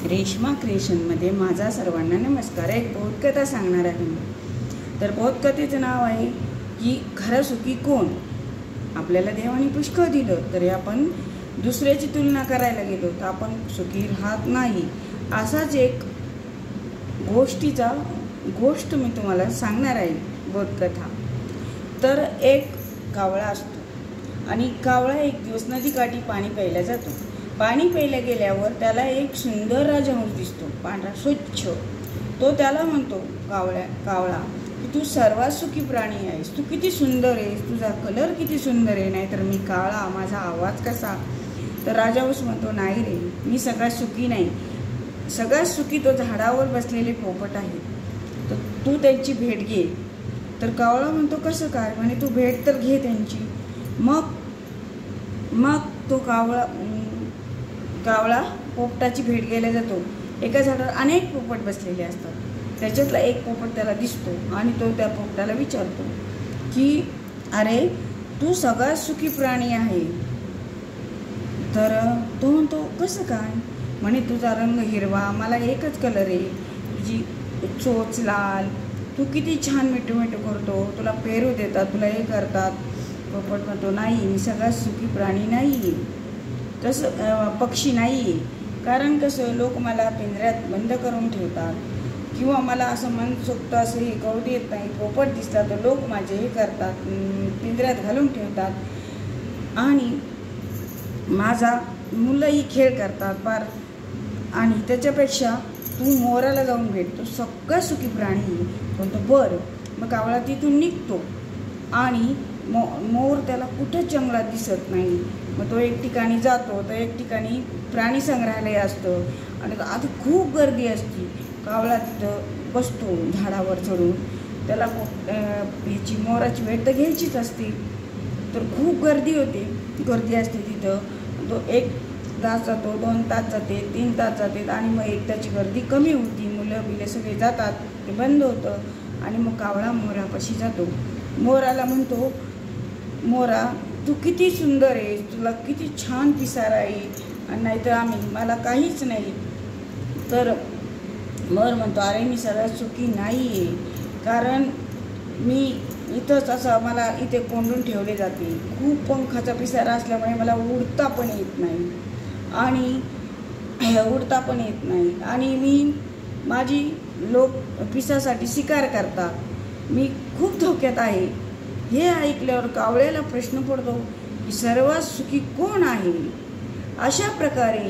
रेश्मा क्रिएशनमध्ये माझा सर्वांना नमस्कार। एक बोधकथा सांगणार आहे मी। तर बोधकथेचं नाव आहे की खरं सुखी कोण। आपल्याला देवाने पुष्कळ दिलं तरी आपण दुसऱ्याची तुलना करायला गेलो तर आपण सुखी राहत नाही। असाच एक गोष्ट मी तुम्हाला सांगणार आहे बोधकथा। तर एक कावळा असतो आणि कावळा एक दिवस नदीकाठी पाणी प्यायला जातो। पाणी प्यायला गेल्यावर त्याला एक सुंदर राजहंस दिसतो, पांढरा स्वच्छ। तो त्याला म्हणतो, कावळा तू सर्वात सुखी प्राणी आहेस, तू किती सुंदर आहेस, तुझा कलर किती सुंदर आहे, नाहीतर मी काळा, माझा आवाज कसा। तर राजहंस म्हणतो, नाही रे, मी सगळ्यात सुखी नाही, सगळ्यात सुखी तो झाडावर बसलेले पोपट आहे, तर तू त्यांची भेट घे। तर कावळा म्हणतो, कसं काय। म्हणे, तू भेट तर घे त्यांची। मग तो कावळा पोपटाची भेट घ्यायला जातो। एका झाडावर अनेक पोपट बसलेले असतात, त्याच्यातला एक पोपट त्याला दिसतो आणि तो त्या पोपटाला विचारतो की अरे, तू सगळ्यात सुखी प्राणी आहे। तर तो म्हणतो, कसं काय। म्हणे, तुझा रंग हिरवा, मला एकच कलर आहे, तुझी चोच लाल, तू किती छान मिठू करतो, तुला पेरू देतात, तुला हे करतात। पोपट म्हणतो, नाही, मी सगळ्यात सुखी प्राणी नाही, तसं पक्षी नाही। कारण कसं, लोक मला पिंजऱ्यात बंद करून ठेवतात किंवा मला असं मनसोक्त असं हे करू देत नाही। पोपट दिसला तर लोक माझे हे करतात, पिंजऱ्यात घालून ठेवतात आणि माझा मुलंही खेळ करतात पार। आणि त्याच्यापेक्षा तू मोराला जाऊन भेट, तो सगळ्यात सुखी प्राणी म्हणतो। बरं, मग कावळा तिथून निघतो आणि मोर त्याला कुठंच जंगलात दिसत नाही। मग तो एक ठिकाणी जातो, तर एक ठिकाणी प्राणी संग्रहालय असतं आणि आधी खूप गर्दी असते। कावळा तिथं बसतो झाडावर चढून, त्याला याची मोराची भेट तर घ्यायचीच असते। तर खूप गर्दी असते तिथं। तो 1 तास जातो, 2 तास जाते, 3 तास जाते आणि मग एकदाची गर्दी कमी होती, मुलं बिले सगळे जातात, ते बंद होतं आणि मग कावळा मोरापाशी जातो। मोराला म्हणतो, मोरा, तू किती सुंदर आहेस, तुला किती छान पिसारा आहे, आणि नाहीतर मला काहीच नाही। तर मोर म्हणतो, अरे, मी सगळ्यात सुखी नाही आहे, कारण मी इथंच असं, मला इथे कोंडून ठेवले जाते, खूप पंखाचा पिसारा असल्यामुळे मला उडता पण येत नाही आणि माझी लोक पिसासाठी शिकार करतात, मी खूप धोक्यात आहे। हे ऐकल्यावर कावळ्याला प्रश्न पडतो की सर्वात सुखी कोण आहे। अशा प्रकारे